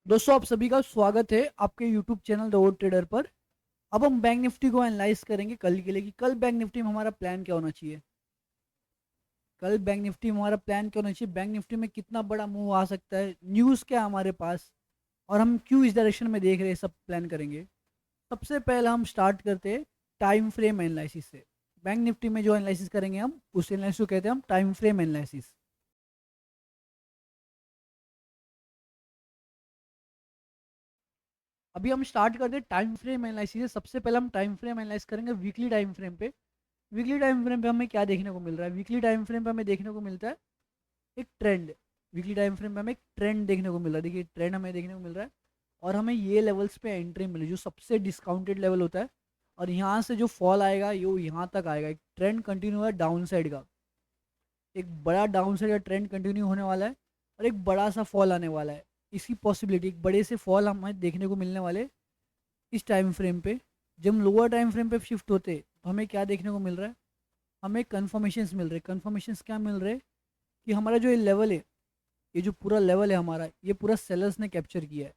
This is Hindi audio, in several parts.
दोस्तों आप सभी का स्वागत है आपके YouTube channel the odd trader पर। अब हम बैंक निफ्टी को एनालाइज करेंगे कल के लिए कि कल बैंक निफ्टी में हमारा प्लान क्या होना चाहिए। कल बैंक निफ्टी में हमारा प्लान क्या होना चाहिए, बैंक निफ्टी में कितना बड़ा मूव आ सकता है, न्यूज़ क्या है हमारे पास, और हम क्यों इस डायरेक्शन में देख रहे हैं, सब प्लान करेंगे। सबसे पहले हम स्टार्ट करते हैं टाइम फ्रेम एनालिसिस से। बैंक निफ्टी में जो एनालिसिस करेंगे हम उस एनालिसिस को कहते हैं हम टाइम फ्रेम एनालिसिस। अभी हम स्टार्ट करते हैं टाइम फ्रेम एनालिसिस से। सबसे पहले हम टाइम फ्रेम एनालाइज करेंगे वीकली टाइम फ्रेम पे। वीकली टाइम फ्रेम पे हमें क्या देखने को मिल रहा है, वीकली टाइम फ्रेम पे हमें देखने को मिलता है एक ट्रेंड। वीकली टाइम फ्रेम पे हमें एक ट्रेंड देखने को मिल रहा है। देखिए ट्रेंड हमें देखने को मिल रहा है और हमें ये लेवल्स पे एंट्री मिली जो सबसे डिस्काउंटेड लेवल होता है। और यहाँ से जो फॉल आएगा ये यहाँ तक आएगा। एक ट्रेंड कंटिन्यू है डाउन साइड का, एक बड़ा डाउन साइड का ट्रेंड कंटिन्यू होने वाला है और एक बड़ा सा फॉल आने वाला है। इसी पॉसिबिलिटी एक बड़े से फॉल हमें देखने को मिलने वाले इस टाइम फ्रेम पे। जब हम लोअर टाइम फ्रेम पे शिफ्ट होते तो हमें क्या देखने को मिल रहा है, हमें कन्फर्मेशंस मिल रहे हैं। कन्फर्मेशंस क्या मिल रहे हैं कि हमारा जो ये लेवल है, ये जो पूरा लेवल है हमारा, ये पूरा सेलर्स ने कैप्चर किया है।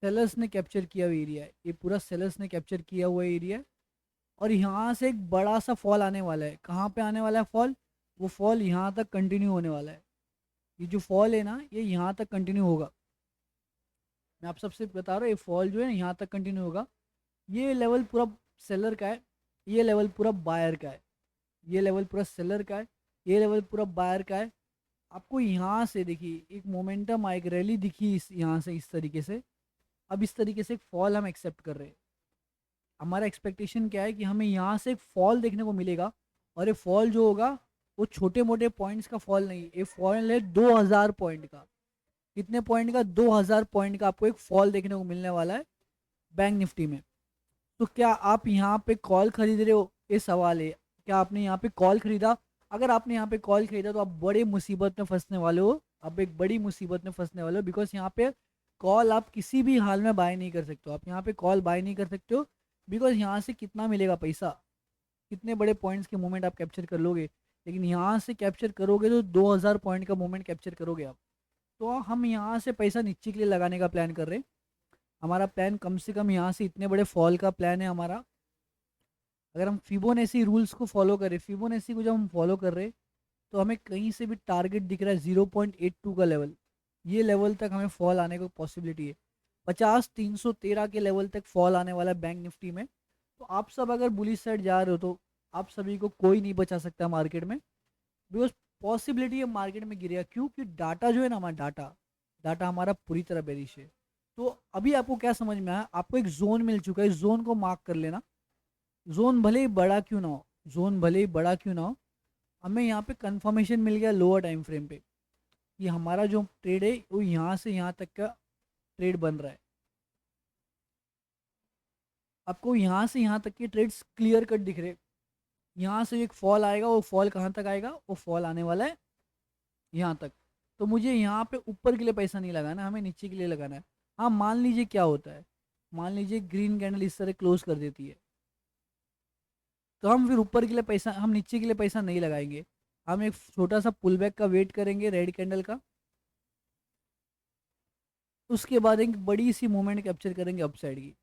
सेलर्स ने कैप्चर किया हुआ एरिया है, ये पूरा सेलर्स ने कैप्चर किया हुआ एरिया है। और यहाँ से एक बड़ा सा फॉल आने वाला है। कहाँ पे आने वाला है फॉल, वो फॉल यहाँ तक कंटिन्यू होने वाला है। ये जो फॉल है ना ये यहाँ तक कंटिन्यू होगा। मैं आप सबसे बता रहा हूँ ये फॉल जो है ना यहाँ तक कंटिन्यू होगा। ये लेवल पूरा सेलर का है, ये लेवल पूरा बायर का है। ये लेवल पूरा सेलर का है, ये लेवल पूरा बायर का है। आपको यहाँ से देखिए एक मोमेंटम एक रैली दिखी इस यहाँ से इस तरीके से। अब इस तरीके से एक फॉल हम एक्सेप्ट कर रहे हैं। हमारा एक्सपेक्टेशन क्या है कि हमें यहाँ से एक फॉल देखने को मिलेगा। और ये फॉल जो होगा वो छोटे मोटे पॉइंट्स का फॉल नहीं, ये फॉल है 2000 पॉइंट का। कितने पॉइंट का, 2000 पॉइंट का आपको एक फॉल देखने को मिलने वाला है बैंक निफ्टी में। तो क्या आप यहाँ पे कॉल खरीद रहे हो, ये सवाल है। क्या आपने यहाँ पे कॉल खरीदा? अगर आपने यहाँ पे कॉल खरीदा तो आप बड़े मुसीबत में फंसने वाले हो। आप एक बड़ी मुसीबत में फंसने वाले हो, बिकॉज यहाँ पे कॉल आप किसी भी हाल में बाय नहीं कर सकते हो। आप यहाँ पे कॉल बाय नहीं कर सकते हो, बिकॉज यहाँ से कितना मिलेगा पैसा, कितने बड़े पॉइंट्स के मूवमेंट आप कैप्चर कर लोगे। लेकिन यहाँ से कैप्चर करोगे तो 2000 पॉइंट का मूवमेंट कैप्चर करोगे आप। तो हम यहाँ से पैसा नीचे के लिए लगाने का प्लान कर रहे हैं। हमारा प्लान कम से कम यहाँ से इतने बड़े फॉल का प्लान है हमारा। अगर हम फिबोनेसी रूल्स को फॉलो करें, फिबोनेसी को जब हम फॉलो कर रहे हैं तो हमें कहीं से भी टारगेट दिख रहा है 0.82 का लेवल। ये लेवल तक हमें फॉल आने को पॉसिबिलिटी है। 50 313 के लेवल तक फॉल आने वाला है बैंक निफ्टी में। तो आप सब अगर बुलिश साइड जा रहे हो तो आप सभी को कोई नहीं बचा सकता मार्केट में। बिकॉज पॉसिबिलिटी है मार्केट में गिरेगा, क्योंकि डाटा जो है ना हमारा डाटा डाटा हमारा पूरी तरह बेरिश है। तो अभी आपको क्या समझ में आया, आपको एक जोन मिल चुका है, इस जोन को मार्क कर लेना। जोन भले ही बड़ा क्यों ना हो, जोन भले ही बड़ा क्यों ना हो, हमें यहाँ पे कंफर्मेशन मिल गया लोअर टाइम फ्रेम पे कि हमारा जो ट्रेड है वो यहाँ से यहाँ तक का ट्रेड बन रहा है। आपको यहाँ से यहाँ तक के ट्रेड्स क्लियर कट दिख रहे। यहाँ से एक फॉल आएगा, वो फॉल कहाँ तक आएगा, वो फॉल आने वाला है यहाँ तक। तो मुझे यहाँ पे ऊपर के लिए पैसा नहीं लगाना, हमें नीचे के लिए लगाना है। हाँ मान लीजिए क्या होता है, मान लीजिए ग्रीन कैंडल इस तरह क्लोज कर देती है तो हम फिर ऊपर के लिए पैसा, हम नीचे के लिए पैसा नहीं लगाएंगे। हम एक छोटा सा पुल बैक का वेट करेंगे रेड कैंडल का। उसके बाद एक बड़ी सी मूवमेंट कैप्चर करेंगे अप साइड की।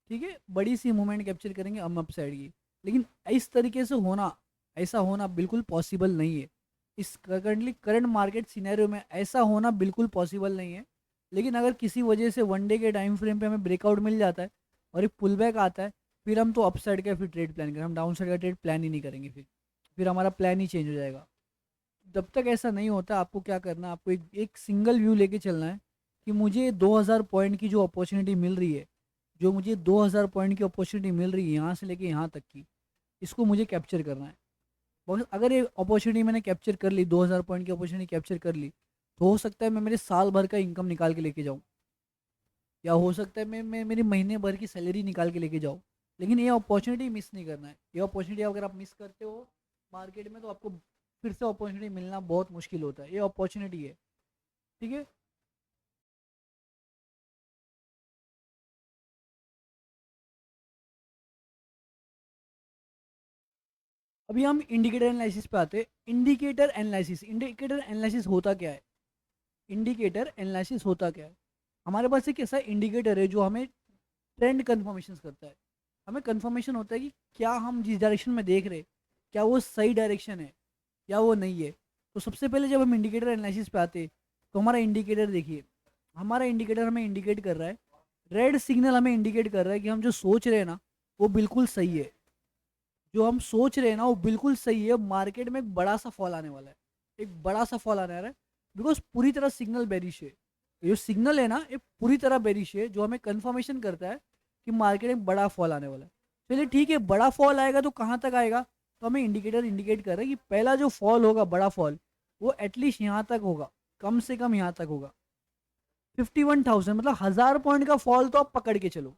ठीक है, बड़ी सी मूवमेंट कैप्चर करेंगे हम अप साइड की। लेकिन इस तरीके से होना, ऐसा होना बिल्कुल पॉसिबल नहीं है। इस करंटली करंट मार्केट सिनेरियो में ऐसा होना बिल्कुल पॉसिबल नहीं है। लेकिन अगर किसी वजह से वन डे के टाइम फ्रेम पे हमें ब्रेकआउट मिल जाता है और एक पुल बैक आता है, फिर हम तो अप साइड का फिर ट्रेड प्लान करें, हम डाउन साइड का ट्रेड प्लान ही नहीं करेंगे। फिर हमारा प्लान ही चेंज हो जाएगा। जब तक ऐसा नहीं होता आपको क्या करना है, आपको एक सिंगल व्यू लेके चलना है कि मुझे 2000 पॉइंट की जो अपॉर्चुनिटी मिल रही है, जो मुझे 2000 पॉइंट की अपॉर्चुनिटी मिल रही है यहाँ से लेके यहाँ तक की, इसको मुझे कैप्चर करना है। बस अगर ये अपॉर्चुनिटी मैंने कैप्चर कर ली, 2000 पॉइंट की अपॉर्चुनिटी कैप्चर कर ली, तो हो सकता है मैं मेरे साल भर का इनकम निकाल के लेके जाऊँ, या हो सकता है मैं मेरी महीने भर की सैलरी निकाल के लेके जाऊँ। लेकिन ये अपॉर्चुनिटी मिस नहीं करना है। ये अपॉर्चुनिटी अगर आप मिस करते हो मार्केट में तो आपको फिर से अपॉर्चुनिटी मिलना बहुत मुश्किल होता है। ये अपॉर्चुनिटी है। ठीक है। अभी हम इंडिकेटर एनालिसिस पे आते हैं। इंडिकेटर एनालिसिस होता क्या है? इंडिकेटर एनालिसिस होता क्या है? हमारे पास एक ऐसा इंडिकेटर है जो हमें ट्रेंड कन्फर्मेशन करता है। हमें कन्फर्मेशन होता है कि क्या हम जिस डायरेक्शन में देख रहे, क्या वो सही डायरेक्शन है या वो नहीं है। तो सबसे पहले जब हम इंडिकेटर एनालिसिस पे आते, तो हमारा इंडिकेटर देखिए, हमारा इंडिकेटर हमें इंडिकेट कर रहा है, रेड सिग्नल हमें इंडिकेट कर रहा है कि हम जो सोच रहे हैं ना वो बिल्कुल सही है। जो हम सोच रहे हैं ना वो बिल्कुल सही है, मार्केट में एक बड़ा सा फॉल आने वाला है, एक बड़ा सा फॉल आने वाला है, बिकॉज पूरी तरह सिग्नल बेरिश है। ये सिग्नल है ना ये पूरी तरह बेरिश है, जो हमें कंफर्मेशन करता है कि मार्केट में बड़ा फॉल आने वाला है। चलिए ठीक है, बड़ा फॉल आएगा तो कहाँ तक आएगा? तो हमें इंडिकेटर इंडिकेट कर रहा है कि पहला जो फॉल होगा, बड़ा फॉल, वो एटलीस्ट यहाँ तक होगा, कम से कम यहाँ तक होगा। 51,000 मतलब 1000 पॉइंट का फॉल तो आप पकड़ के चलो,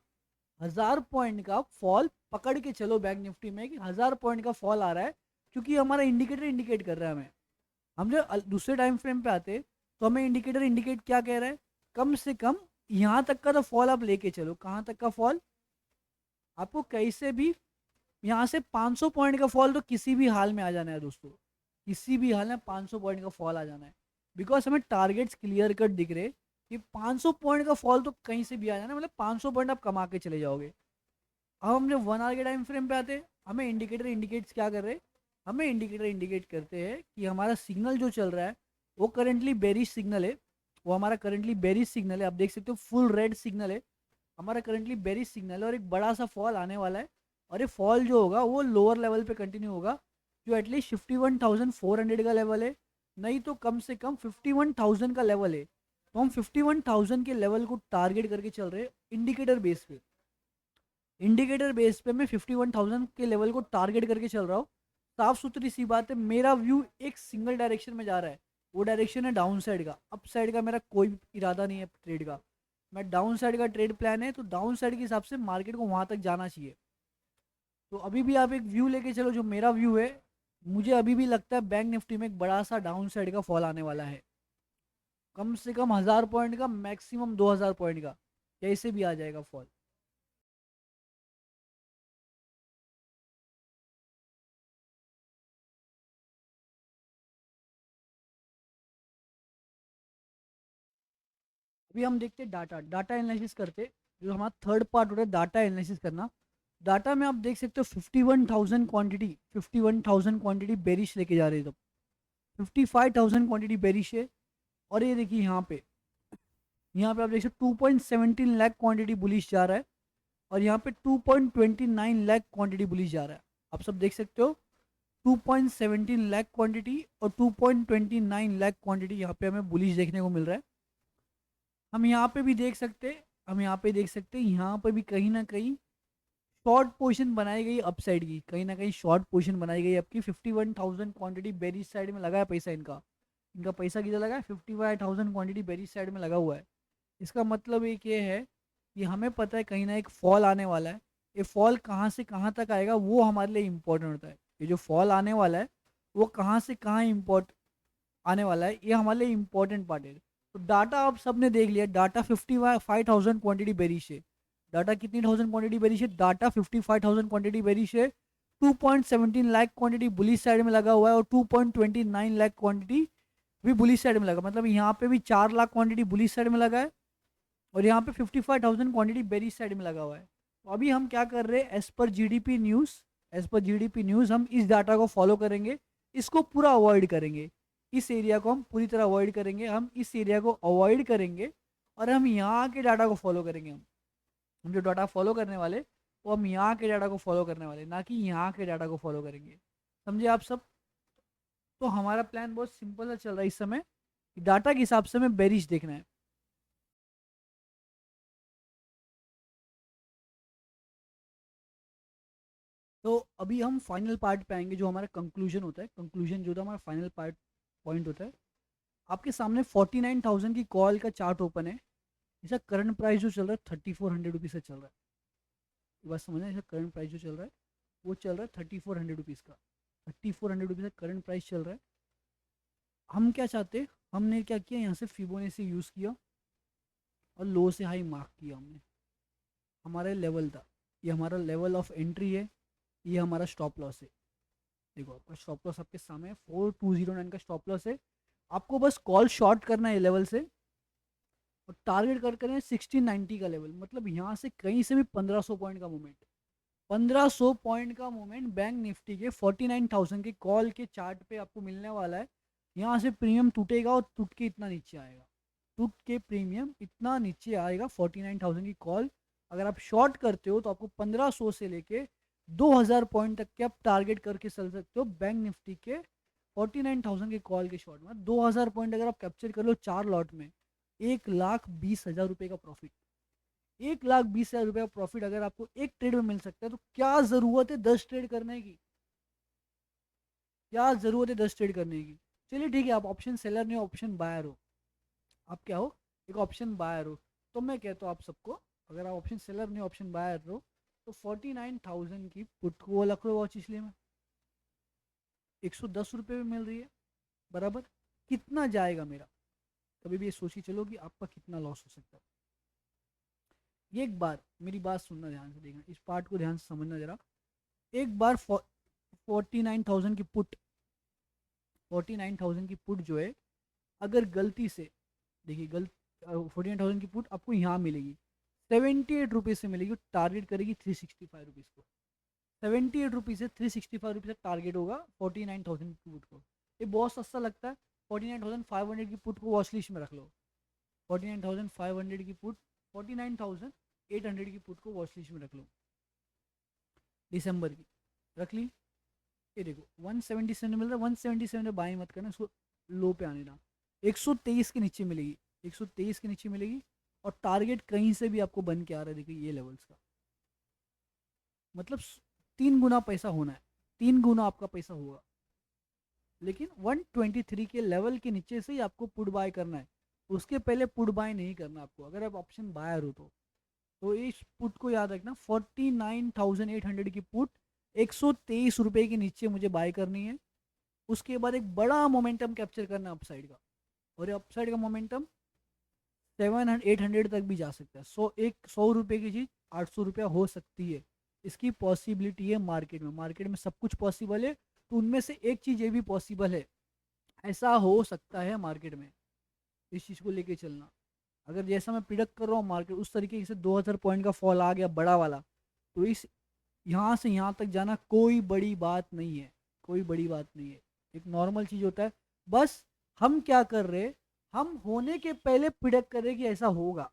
1000 पॉइंट का फॉल पकड़ के चलो बैंक निफ्टी में कि 1000 पॉइंट का फॉल आ रहा है, क्योंकि हमारा इंडिकेटर इंडिकेट कर रहा है हमें। हम जो दूसरे टाइम फ्रेम पे आते तो हमें इंडिकेटर इंडिकेट क्या कह रहा है? कम से कम यहाँ तक का तो फॉल आप लेके चलो। कहाँ तक का फॉल? आपको कैसे भी यहाँ से 500 पॉइंट का फॉल तो किसी भी हाल में आ जाना है दोस्तों, किसी भी हाल में 500 पॉइंट का फॉल आ जाना है। बिकॉज हमें टारगेट्स क्लियर कट दिख रहे कि 500 पॉइंट का फॉल तो कहीं से भी आ जाना है, मतलब 500 पॉइंट आप कमा के चले जाओगे। अब हम जब 1 आवर के टाइम फ्रेम पे आते हैं, हमें इंडिकेटर इंडिकेट्स क्या कर रहे हैं? हमें इंडिकेटर इंडिकेट करते हैं कि हमारा सिग्नल जो चल रहा है वो करंटली बेरिश सिग्नल है। वो हमारा करंटली बेरिश सिग्नल है, आप देख सकते हो फुल रेड सिग्नल है हमारा करंटली बेरिश सिग्नल है, और एक बड़ा सा फॉल आने वाला है। और ये फॉल जो होगा वो लोअर लेवल पे कंटिन्यू होगा, जो एटलीस्ट 51,400 का लेवल है, नहीं तो कम से कम 51,000 का लेवल है। तो हम 51,000 के लेवल को टारगेट करके चल रहे हैं इंडिकेटर बेस पे। इंडिकेटर बेस पे मैं 51,000 के लेवल को टारगेट करके चल रहा हूँ। साफ सुथरी सी बात है, मेरा व्यू एक सिंगल डायरेक्शन में जा रहा है, वो डायरेक्शन है डाउन साइड का। अप साइड का मेरा कोई इरादा नहीं है ट्रेड का, मैं डाउन साइड का ट्रेड प्लान है, तो डाउन साइड के हिसाब से मार्केट को वहां तक जाना चाहिए। तो अभी भी आप एक व्यू लेके चलो, जो मेरा व्यू है, मुझे अभी भी लगता है बैंक निफ्टी में एक बड़ा सा डाउन साइड का फॉल आने वाला है, कम से कम 1000 पॉइंट का, मैक्सिमम 2000 पॉइंट का, कैसे भी आ जाएगा फॉल। अभी हम देखते हैं डाटा, डाटा एनालिसिस करते, जो हमारा थर्ड पार्ट होता है डाटा एनालिसिस करना। डाटा में आप देख सकते हो 51,000 क्वांटिटी, 51,000 क्वांटिटी बेरिश लेके जा रही है, तब 55,000 क्वांटिटी बेरिश है। और ये देखिए यहाँ पे आप देख सकते हो 2.17 लाख क्वांटिटी बुलिश जा रहा है, और यहाँ पे 2.29 लाख क्वांटिटी बुलिश जा रहा है। आप सब देख सकते हो 2.17 लाख क्वांटिटी और 2.29 लाख क्वांटिटी यहाँ पे हमें बुलिश देखने को मिल रहा है। हम यहाँ पे भी देख सकते हैं, हम यहाँ पे देख सकते हैं, यहाँ पे भी कहीं ना कहीं शॉर्ट पोजीशन बनाई गई अपसाइड की, कहीं ना कहीं शॉर्ट पोजीशन बनाई गई आपकी। 51,000 क्वांटिटी बेरिश साइड में लगा है पैसा इनका, इनका पैसा किधर लगा है? 55,000 क्वांटिटी बेरिश साइड में लगा हुआ है। इसका मतलब एक ये है कि हमें पता है कहीं ना एक फॉल आने वाला है। ये फॉल कहाँ से कहाँ तक आएगा वो हमारे लिए इम्पोर्टेंट होता है। ये जो फॉल आने वाला है वो कहाँ से कहाँ इम्पोर्ट आने वाला है, ये हमारे लिए इम्पोर्टेंट पार्ट है। तो डाटा आप सबने देख लिया, डाटा 55,000 क्वांटिटी बेरिश है। डाटा कितनी थाउजेंड क्वांटिटी बेरिश है? डाटा 55,000 क्वांटिटी बेरिश है। 2.17 लाख क्वांटिटी बुलिश साइड में लगा हुआ है, और 2.29 लाख क्वांटिटी भी बुलिश साइड में लगा, मतलब यहाँ पे भी 4 लाख क्वांटिटी बुलिश साइड में लगा है, और यहाँ पे 55,000 क्वांटिटी बेरिश साइड में लगा हुआ है। तो अभी हम क्या कर रहे हैं, as per GDP news, as per GDP news हम इस डाटा को फॉलो करेंगे, इसको पूरा अवॉइड करेंगे। इस एरिया को हम पूरी तरह अवॉइड करेंगे, हम इस एरिया को अवॉइड करेंगे, और हम यहाँ के डाटा को फॉलो करेंगे। हम जो डाटा फॉलो करने वाले, वो हम यहाँ के डाटा को फॉलो करने वाले, ना कि यहाँ के डाटा को फॉलो करेंगे। समझे आप सब? तो हमारा प्लान बहुत सिंपल सा चल रहा है इस समय, डाटा के हिसाब से हमें बेरिश देखना है। तो अभी हम फाइनल पार्ट पे आएंगे, जो हमारा कंक्लूजन होता है। कंक्लूजन जो होता है हमारा फाइनल पार्ट पॉइंट होता है। आपके सामने 49,000 की कॉल का चार्ट ओपन है। इसका करंट प्राइस जो चल रहा है 3,400 रुपीज़ से चल रहा है। ये बात समझना, इसका करंट प्राइस जो चल रहा है वो चल रहा है 3,400 रुपीज़ का। 3,400 रुपीज़ का करंट प्राइस चल रहा है। हम क्या चाहते हैं, हमने क्या किया, यहाँ से फिबोनाची यूज़ किया और लो से हाई मार्क किया हमने। हमारा लेवल था, ये हमारा लेवल ऑफ एंट्री है, ये हमारा स्टॉप लॉस है। देखो आपका स्टॉप लॉस आपके सामने है, 4,209 का स्टॉप लॉस है, आपको बस कॉल शॉर्ट करना है ये लेवल से, और टारगेट कर करें 1690 का लेवल, मतलब यहाँ से कहीं से भी 1500 पॉइंट का मूवमेंट, 1500 पॉइंट का मूवमेंट बैंक निफ्टी के 49,000 के कॉल के चार्ट पे आपको मिलने वाला है। यहाँ से प्रीमियम टूटेगा और टूट के इतना नीचे आएगा, टूट के प्रीमियम इतना नीचे आएगा 49,000 की कॉल। अगर आप शॉर्ट करते हो तो आपको 1500 से लेके 2000 पॉइंट तक के आप टारगेट करके चल सकते हो बैंक निफ्टी के 49,000 के कॉल के शॉर्ट में। 2000 पॉइंट अगर आप कैप्चर कर लो 4 लॉट में, 1,20,000 रुपये का प्रॉफिट, 1,20,000 रुपये का प्रॉफिट अगर आपको एक ट्रेड में मिल सकता है तो क्या ज़रूरत है 10 ट्रेड करने की, क्या ज़रूरत है 10 ट्रेड करने की। चलिए ठीक है, आप ऑप्शन सेलर नहीं हो, ऑप्शन बायर हो, आप क्या हो, एक ऑप्शन बायर हो। तो मैं कहता हूँ आप सबको, अगर आप ऑप्शन सेलर नहीं ऑप्शन बायर हो, तो 49,000 की पुट को रख लो वॉच इसलिए में, 110 रुपये में मिल रही है बराबर, कितना जाएगा मेरा, कभी भी ये सोची चलो कि आपका कितना लॉस हो सकता है। ये एक बार मेरी बात सुनना, ध्यान से देखना, इस पार्ट को ध्यान से समझना जरा। एक बार 49,000 की पुट, 49,000 की पुट जो है, अगर गलती से देखिए, 49,000 की पुट आपको यहाँ मिलेगी 78 रुपीज़ से मिलेगी, टारगेट करेगी 365 रुपीज़ को, 78 रुपीज़ से 365 रुपीज़ तक टारगेट होगा 49,000 की पुट को। ये बहुत सस्ता लगता है। 49,500 की पुट को वॉच लिस्ट में रख लो, 49,500 की पुट, 49,800 की पुट को वॉच लिस्ट में रख लो, दिसंबर की रख ली। ये देखो 177 मिल रहा है, 177 में बाई मत करना, इसको लो पे आने देना, 123 के नीचे मिलेगी, 123 के नीचे मिलेगी, और टारगेट कहीं से भी आपको बन के आ रहा है, देखिए ये लेवल्स का, मतलब 3 गुना पैसा होना है, 3 गुना आपका पैसा होगा। लेकिन 123 के लेवल के नीचे से ही आपको पुट बाय करना है, उसके पहले पुट बाय नहीं करना आपको, अगर आप ऑप्शन बायर हो तो इस पुट को याद रखना, 49,800 की पुट 123 रुपये के नीचे मुझे बाय करनी है। उसके बाद एक बड़ा मोमेंटम कैप्चर करना अपसाइड का, और ये अपसाइड का मोमेंटम 700-800 तक भी जा सकता है। 100 रुपये की चीज़ 800 रुपया हो सकती है, इसकी पॉसिबिलिटी है मार्केट में, मार्केट में सब कुछ पॉसिबल है, तो उनमें से एक चीज़ ये भी पॉसिबल है, ऐसा हो सकता है मार्केट में, इस चीज़ को लेके चलना। अगर जैसा मैं प्रिडिक्ट कर रहा हूँ मार्केट उस तरीके से 2000 पॉइंट का फॉल आ गया बड़ा वाला, तो इस यहाँ से यहाँ तक जाना कोई बड़ी बात नहीं है, कोई बड़ी बात नहीं है, एक नॉर्मल चीज़ होता है। बस हम क्या कर रहे, हम होने के पहले प्रिडिक्ट कर रहे कि ऐसा होगा,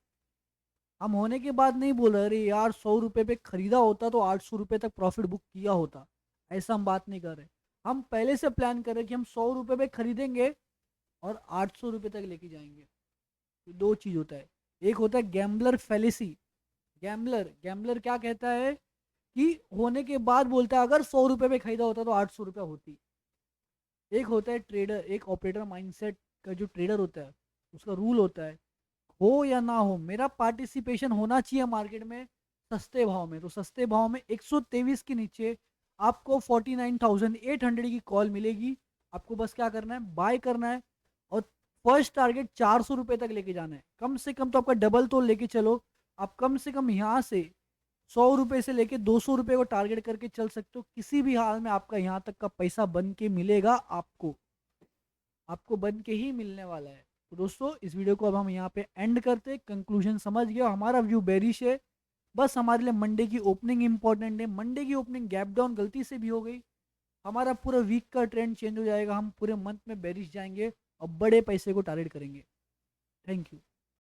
हम होने के बाद नहीं बोल रहे अरे यार 100 रुपये पे खरीदा होता तो 800 रुपये तक प्रॉफिट बुक किया होता, ऐसा हम बात नहीं कर रहे। हम पहले से प्लान कर रहे कि हम 100 रुपये पे खरीदेंगे और 800 रुपये तक लेके जाएंगे। तो दो चीज़ होता है, एक होता है गैम्बलर फेलिसी, गैम्बलर गैम्बलर क्या कहता है कि होने के बाद बोलता है अगर 100 रुपये पे खरीदा होता तो 800 रुपया होती। एक होता है ट्रेडर, एक ऑपरेटर माइंडसेट का जो ट्रेडर होता है, उसका रूल होता है हो या ना हो मेरा पार्टिसिपेशन होना चाहिए मार्केट में सस्ते भाव में। तो सस्ते भाव में 123 के नीचे आपको 49,800 की कॉल मिलेगी, आपको बस क्या करना है, बाय करना है, और फर्स्ट टारगेट 400 रुपये तक लेके जाना है, कम से कम तो आपका डबल तो लेके चलो। आप कम से कम यहाँ से 100 रुपये से लेके 200 रुपये को टारगेट करके चल सकते हो, किसी भी हाल में आपका यहाँ तक का पैसा बन के मिलेगा, आपको आपको बन के ही मिलने वाला है। तो दोस्तों इस वीडियो को अब हम यहाँ पे एंड करते, कंक्लूजन समझ गया, हमारा व्यू बेरिश है, बस हमारे लिए मंडे की ओपनिंग इंपॉर्टेंट है। मंडे की ओपनिंग गैप डाउन गलती से भी हो गई, हमारा पूरा वीक का ट्रेंड चेंज हो जाएगा, हम पूरे मंथ में बेरिश जाएंगे और बड़े पैसे को टारगेट करेंगे। Thank you.